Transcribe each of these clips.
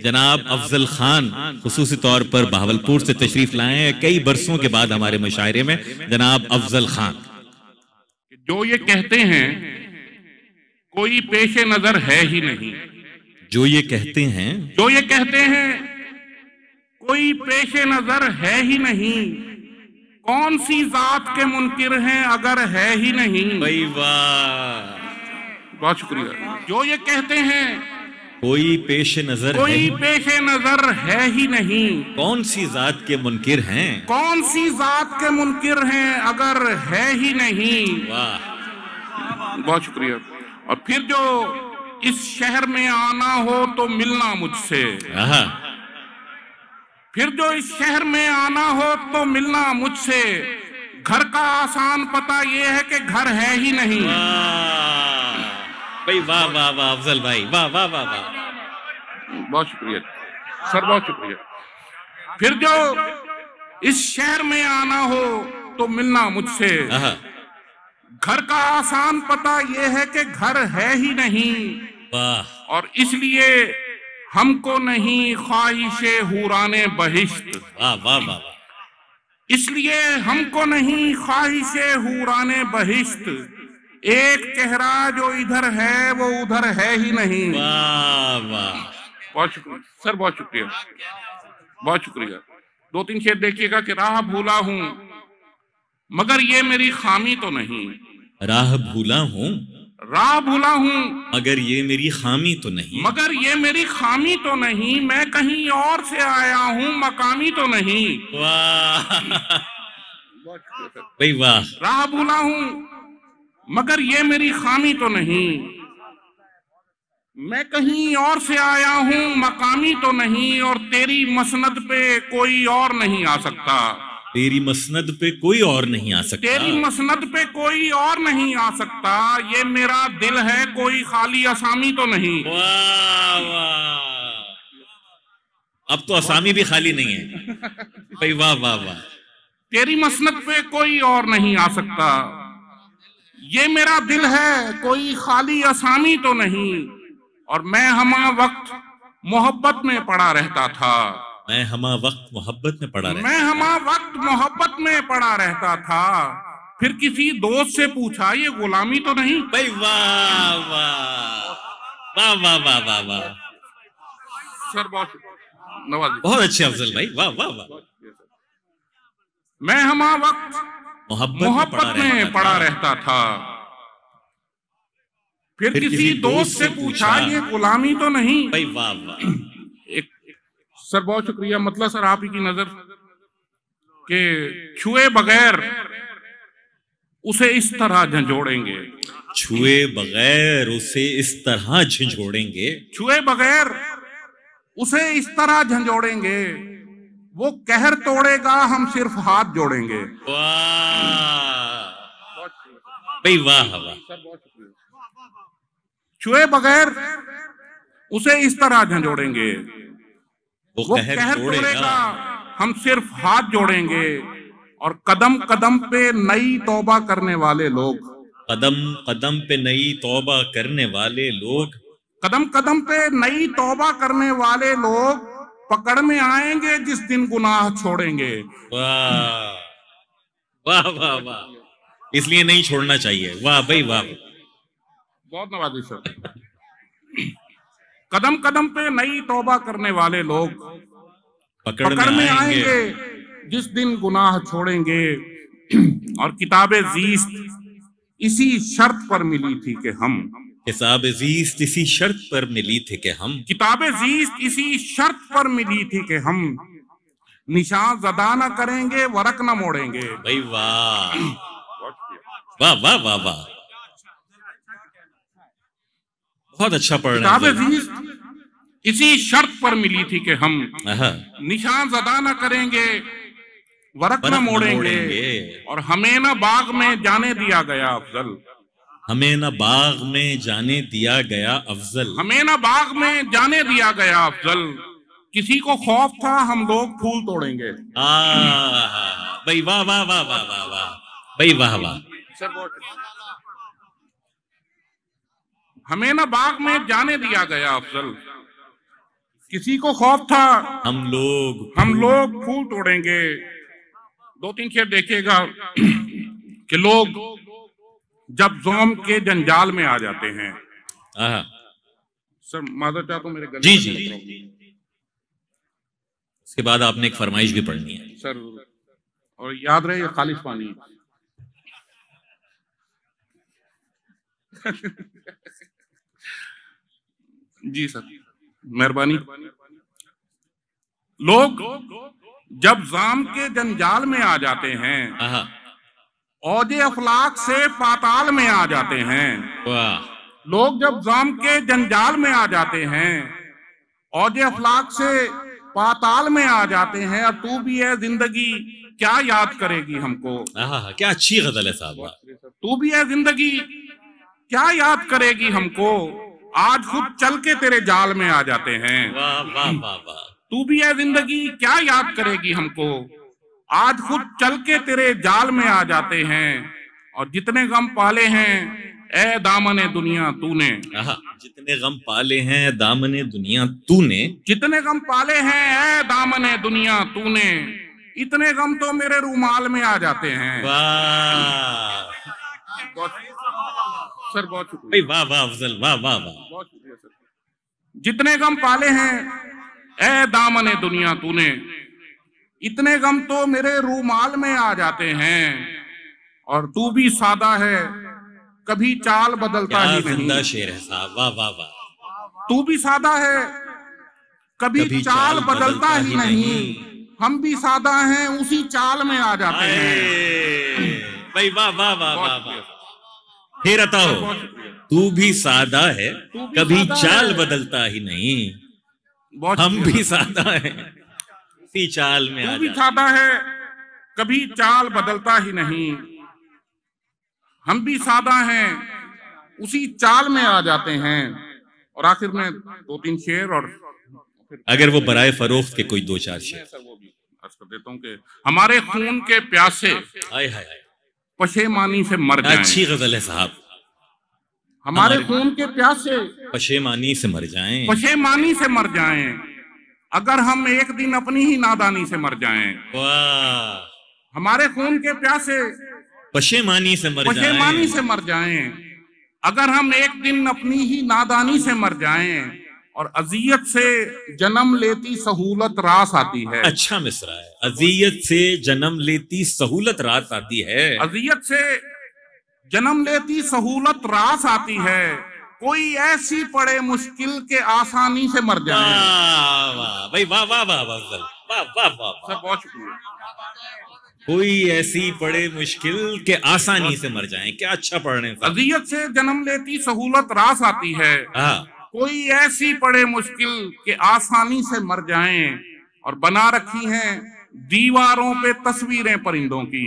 जनाब अफजल खान खुसूसी तौर पर बहावलपुर से तशरीफ लाए हैं कई बरसों के बाद हमारे मुशायरे में। जनाब अफजल खान जो ये कहते हैं कोई पेशे नजर है ही नहीं, जो ये कहते हैं, जो ये कहते हैं कोई पेशे नजर है ही नहीं, कौन सी जात के मुनकिर हैं अगर है ही नहीं। भाई वाह, बहुत शुक्रिया। जो ये कहते हैं कोई पेश नजर कोई है, पेशे नजर है ही नहीं, कौन सी जात के मुनकिर हैं, कौन सी जात के मुनकिर हैं अगर है ही नहीं। वाह, बहुत शुक्रिया। और फिर जो इस शहर में आना हो तो मिलना मुझसे, फिर जो इस शहर में आना हो तो मिलना मुझसे, घर का आसान पता ये है कि घर है ही नहीं। भाई वाह वाह वाह अफजल भाई, वाह वाह वाह वाह, बहुत शुक्रिया सर, बहुत शुक्रिया। फिर जो इस शहर में आना हो तो मिलना मुझसे, घर का आसान पता ये है कि घर है ही नहीं। वाह, और इसलिए हमको नहीं ख्वाहिशे हुराने बहिश्त, वाह वाह वाह, इसलिए हमको नहीं ख्वाहिशे हुराने बहिश्त, एक चेहरा जो इधर है वो उधर है ही नहीं। वाह वाह, बहुत शुक्रिया सर, बहुत शुक्रिया, बहुत शुक्रिया। दो तीन शेर देखिएगा कि राह भूला हूं मगर ये मेरी खामी तो नहीं, राह भूला हूँ, राह भूला हूं मगर ये मेरी खामी तो नहीं, मगर ये मेरी खामी तो नहीं, मैं कहीं और से आया हूं मकामी तो नहीं। वाह भाई वाह, राह भूला हूं मगर ये मेरी खामी तो नहीं, मैं कहीं और से आया हूं मकामी तो नहीं, और तेरी मसनद पे कोई और नहीं आ सकता, तेरी मसनद पे कोई और नहीं आ सकता, तेरी मसनद पे कोई और नहीं आ सकता, ये मेरा दिल है कोई खाली असामी तो नहीं। वाह वाह, अब तो असामी भी खाली नहीं है भाई, वाह वाह वाह, तेरी मसनद पे कोई और नहीं आ सकता, ये मेरा दिल है कोई खाली असामी तो नहीं, और मैं हमा वक्त मोहब्बत में पड़ा रहता था, मैं हमा वक्त मोहब्बत में पड़ा रहता, मैं हमा वक्त मोहब्बत में पड़ा रहता था, फिर किसी दोस्त से पूछा ये गुलामी तो नहीं। भाई वाह वाह वाह वाह वाह वाह वाह, सर बहुत नवाजी, बहुत अच्छे अफजल भाई, वाह वाह वाह। मैं हमा वक्त मोहब्बत में पड़ा रहता था, फिर किसी दोस्त से पूछा ये गुलामी तो नहीं। भाई वाह वाह, एक सर बहुत शुक्रिया, मतलब सर आप ही की नजर के छुए बगैर उसे इस तरह झंझोड़ेंगे, छुए बगैर उसे इस तरह झंझोड़ेंगे, छुए बगैर उसे इस तरह झंझोड़ेंगे, वो कहर तोड़ेगा हम सिर्फ हाथ जोड़ेंगे। वाह भाई वाह वाह, छुए बगैर उसे इस तरह झंझोड़ेंगे, वो कहर तोड़ेगा हम सिर्फ हाथ जोड़ेंगे, और कदम कदम पे नई तौबा करने वाले लोग, कदम कदम पे नई तौबा करने वाले लोग, कदम कदम पे नई तौबा करने वाले लोग पकड़ में आएंगे जिस दिन गुनाह छोड़ेंगे। वाह वाह वाह वाह, इसलिए नहीं छोड़ना चाहिए, वाह भाई वाह, बहुत नवाजी सर। कदम कदम पे नई तौबा करने वाले लोग पकड़ में आएंगे जिस दिन गुनाह छोड़ेंगे, और किताबे जीस्त इसी शर्त पर मिली थी कि हम, किताबे जीस्त इसी शर्त पर मिली थी कि हम, किताबे जीस्त इसी शर्त पर मिली थी कि हम, निशान ज़दा न करेंगे वरक न मोड़ेंगे। भाई वाह वाह वाह वाह वाह, बहुत अच्छा पढ़ रहे हैं। किताबे जीस्त इसी शर्त पर मिली थी कि हम, निशान ज़दा न करेंगे वरक न मोड़ेंगे, और हमें न बाग में जाने दिया गया अफजल, हमें न बाग में जाने दिया गया अफजल, हमें न बाग में जाने दिया गया अफजल, किसी को खौफ था हम लोग फूल तोड़ेंगे। भाई वाह वाह वाह वाह वाह वाह, भाई वाह वाह, हमें न बाग में जाने दिया गया अफजल, किसी को खौफ था हम लोग फूल तोड़ेंगे। 2-3 शेर देखिएगा कि लोग जब ज़ौम के जंजाल में आ जाते हैं। सर माजर चाहता हूं, मेरे गले जी। इसके बाद आपने एक फरमाइश भी पढ़नी है सर, और याद रहे ये खालिश पानी। जी सर, मेहरबानी। लोग जब ज़ाम के जंजाल में आ जाते हैं, औजे अफलाक से पाताल में आ जाते हैं। लोग जब ज़ाम के जंजाल में आ जाते हैं, औजे अफलाक से पाताल में आ जाते हैं, और तू भी है जिंदगी क्या याद करेगी हमको। क्या अच्छी गजल है साहब। तू भी है जिंदगी क्या याद करेगी हमको, आज खुद चल के तेरे जाल में आ जाते हैं। वाह वाह वाह वाह। तू भी है जिंदगी क्या याद करेगी हमको, आज खुद चल के तेरे जाल में आ जाते हैं। और जितने गम पाले हैं ए दामने दुनिया तूने, जितने गम पाले हैं दामने दुनिया तूने, जितने गम पाले हैं ए दामने दुनिया तूने, इतने गम तो मेरे रूमाल में आ जाते हैं। वाह सर, बहुत शुक्रिया। वाह वाह अफजल, वाह वाह वाह, बहुत शुक्रिया सर। जितने गम पाले हैं ए दामने दुनिया तूने, इतने गम तो मेरे रूमाल में आ जाते हैं। और तू भी सादा है कभी चाल बदलता ही नहीं। शेर है साहब, वाह वाह वाह। तू भी सादा है कभी चाल बदलता ही नहीं, हम भी सादा हैं उसी चाल में आ जाते हैं। भाई वाह वाह वाह वाह वाह। फिर बताओ, तू भी सादा है कभी चाल बदलता ही नहीं, हम भी सादा है उसी चाल में आ जाते हैं। तू भी सादा है कभी चाल बदलता ही नहीं, हम भी सादा हैं उसी चाल में आ जाते हैं। और आखिर में 2-3 शेर, और अगर वो बराए फरोख्त के कोई 2-4 शेर वो भी अर्ज कर देता हूँ कि हमारे खून के प्यासे पशेमानी से मर जाएं। अच्छी गजल है साहब। हमारे खून के प्यासे पशेमानी से मर जाएं, पशेमानी से मर जाएं, अगर हम एक दिन अपनी ही नादानी से मर जाएं। वाह। हमारे खून के प्यासे पशेमानी से मर जाएं, अगर हम एक दिन अपनी ही नादानी से मर जाएं। और अजियत से जन्म लेती सहूलत रास आती है। अच्छा मिसरा है, अजियत से जन्म लेती सहूलत रास आती है। अजियत से जन्म लेती सहूलत रास आती है, कोई ऐसी पड़े मुश्किल के आसानी से मर जाए। वाह भाई, वाह वाह वाह वाह वाह वाह, बहुत शुक्रिया। कोई ऐसी पड़े मुश्किल के आसानी से मर जाएं, क्या अच्छा पढ़ने। अजियत से जन्म लेती सहूलत रास आती है, कोई ऐसी पड़े मुश्किल के आसानी से मर जाएं। और बना रखी हैं दीवारों पे तस्वीरें परिंदों की,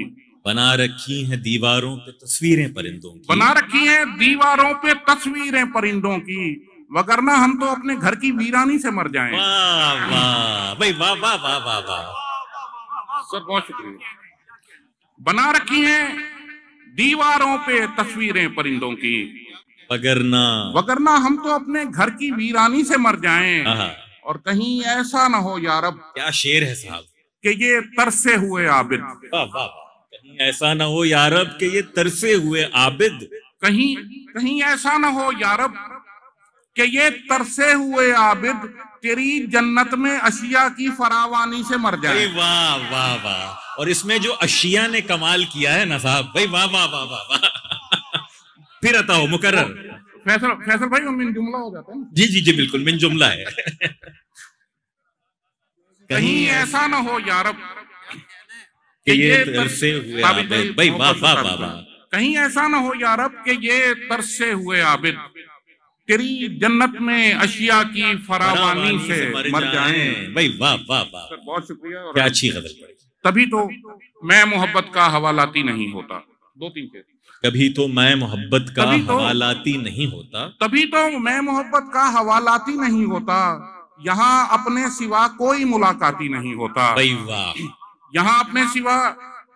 बना रखी हैं दीवारों पे तस्वीरें परिंदों की, बना रखी हैं दीवारों पे तस्वीरें परिंदों की, वगरना हम तो अपने घर की वीरानी से मर जाएं। वाह वाह भाई, वाह वाह वाह वाह वाह। सर बहुत शुक्रिया। बना रखी हैं दीवारों पे तस्वीरें परिंदों की, वगरना हम तो अपने घर की वीरानी से मर जाएं। और कहीं ऐसा ना हो या रब, क्या शेर है साहब, कि ये तरसे हुए आबिद। वाह वाह, कहीं ऐसा ना हो या रब कि ये तरसे हुए आबिद, कहीं ऐसा ना हो या रब कि ये तरसे हुए आबिद तेरी जन्नत में अशिया की फरावानी से मर जाए। वाह वाह वाह। और इसमें जो अशिया ने कमाल किया है ना साहब, भाई वाह वाह वाह वाह वाह। फिर बताओ मुकर्रर। फैसल भाई मिन जुमला हो जाता है ना। जी जी जी बिल्कुल, मिन जुमला है। कहीं ऐसा ना हो या रब कि ये तरसे हुए आबिद, भाई वाह वाह वाह वाह। कहीं ऐसा ना हो या रब कि ये तरसे हुए आबिद तेरी जन्नत में अशिया की फरावानी से मर जाएं। भाई वाह वाह वाह, बहुत शुक्रिया। क्या अच्छी गजल पढ़ी। तभी तो मैं मोहब्बत का हवालाती नहीं होता। 2-3 शेर। कभी तो मैं मोहब्बत का हवालाती नहीं होता, तभी तो मैं मोहब्बत का हवालाती नहीं होता, यहाँ अपने सिवा कोई मुलाकाती नहीं होता। भाई वाह। यहाँ अपने सिवा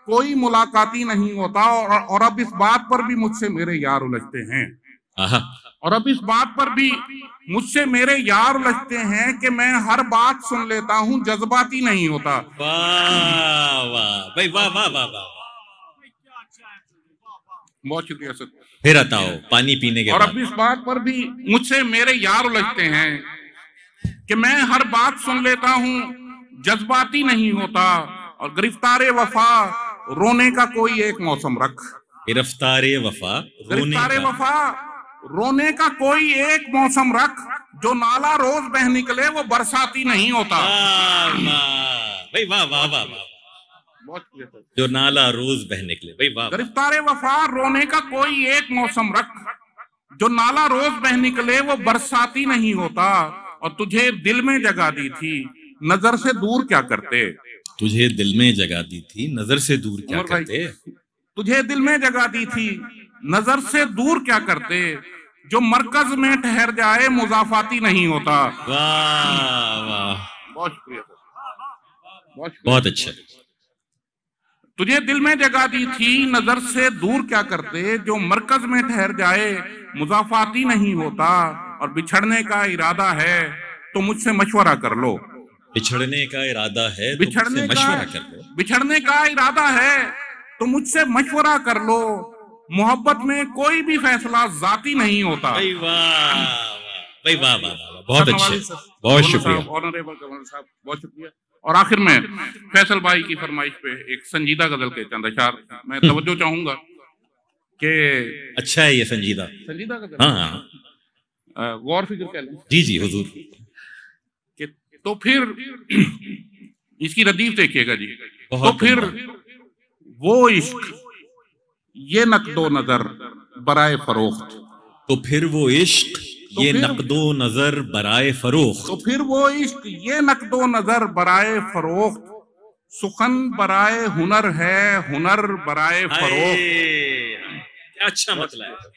कोई मुलाकाती नहीं होता। और अब इस बात पर भी मुझसे मेरे यार उलझते हैं। आहा। और अब इस बात पर भी मुझसे मेरे यार लगते हैं कि मैं हर बात सुन लेता हूँ, जज्बाती नहीं होता। वाह वाह भाई, वाह वाह वाह वाह। बहुत शुक्रिया सर। फिर बताओ पानी पीने के और बाद। अब इस बात पर भी मुझसे मेरे यार लगते हैं कि मैं हर बात सुन लेता हूँ, जज्बाती नहीं होता। और गिरफ्तारे वफा रोने का कोई एक मौसम रख। गिरफ्तारे वफा गिरफ्तारे वफा रोने का कोई एक मौसम रख, जो नाला रोज बह निकले वो बरसाती नहीं होता। भाई वाह वाह वाह वाह। बहुत जो नाला रोज बह निकले, भाई वाह। गिरफ्तारे वफा रोने का कोई एक मौसम रख, जो नाला रोज बह निकले वो बरसाती नहीं होता। और तुझे दिल में जगा दी थी, नजर से दूर क्या करते। तुझे दिल में जगा दी थी, नजर से दूर क्या करते। तुझे दिल में जगा दी थी, नजर से दूर क्या करते। जो मरकज में ठहर जाए मुजाफाती नहीं होता। वाह वाह, बहुत शुक्रिया सर, बहुत अच्छा। तुझे दिल में जगा दी थी, नजर से दूर क्या करते। जो मरकज में ठहर जाए मुजाफाती नहीं होता। और बिछड़ने का इरादा है तो मुझसे मशवरा कर लो। बिछड़ने का इरादा है तो मुझसे मशवरा कर लो। बिछड़ने का इरादा है तो मुझसे मशवरा कर लो। मोहब्बत में कोई भी फैसला जाती नहीं होता। भाई वाह भाई, वाह वाह, बहुत अच्छे, बहुत शुक्रिया ऑनरेबल गवर्नर साहब, बहुत शुक्रिया। और आखिर में फैसल भाई की फरमाइश पे एक संजीदा गजल के चंद अशार मैं तवज्जो चाहूंगा कि अच्छा है ये संजीदा गजल। हाँ, गौर फिक्र कह लें। जी जी हुजूर। तो फिर इसकी रदीफ देखिएगा जी। तो फिर वो इश्क ये नकदो नजर बराए फरोख्त। तो फिर वो इश्क ये नकदो नजर बराए फरोख्त। तो फिर वो इश्क ये नकदो नजर बराए फरोख्त। सुखन बराए हुनर है, हुनर बराए फरोख्त। क्या अच्छा मतलब है।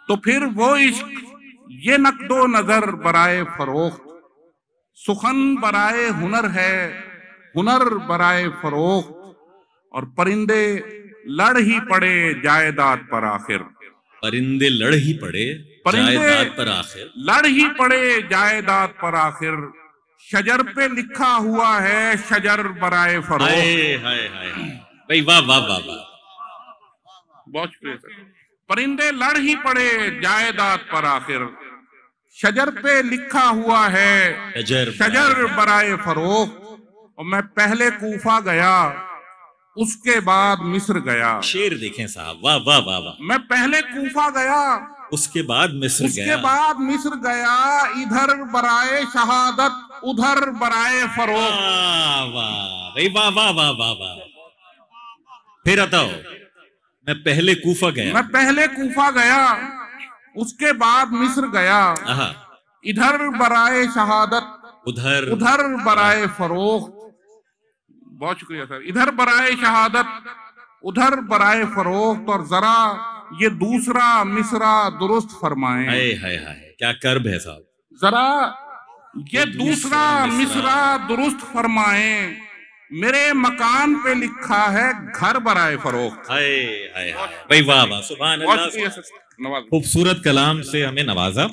तो फिर वो इश्क ये नकदो नजर बराए फरोख्त। सुखन बराए हुनर है, हुनर बराए फरोख्त। और परिंदे लड़ ही पड़े जायदाद पर आखिर। परिंदे लड़ ही पड़े जायदाद पर आखिर। लड़ ही पड़े जायदाद पर आखिर। शजर पे लिखा हुआ है शजर बराए फरोख्त। हाय हाय भाई, वाह वाह वाह वाह, बहुत शुक्रिया सर। परिंदे लड़ ही पड़े जायदाद पर आखिर। शजर पे लिखा हुआ है शजर बराए फरोख्त। और मैं पहले कूफा गया, उसके बाद मिस्र गया। शेर देखें साहब, वाह वाह वाह वाह। मैं पहले कूफा गया, उसके बाद मिस्र गया। उसके बाद मिस्र गया। इधर बराए शहादत, उधर बराए फरोख्त। वाह भाई, वाह वाह वाह वाह वाह। फिर बताओ। मैं पहले कूफा गया, मैं पहले कूफा गया, उसके बाद मिस्र गया। इधर बराए शहादत, उधर बराए फरोख्त। बहुत शुक्रिया सर। इधर बराए शहादत, उधर बराए फरोख्त। और जरा ये दूसरा मिसरा दुरुस्त फरमाएं। हाय हाय हाय, क्या कर्ब है साहब। जरा ये दूसरा मिसरा दुरुस्त फरमाएं। मेरे मकान पे लिखा है घर बराए फरोख्त। हाय हाय हाय भाई, वाह वाह, सुभान अल्लाह। खूबसूरत कलाम से हमें नवाजा।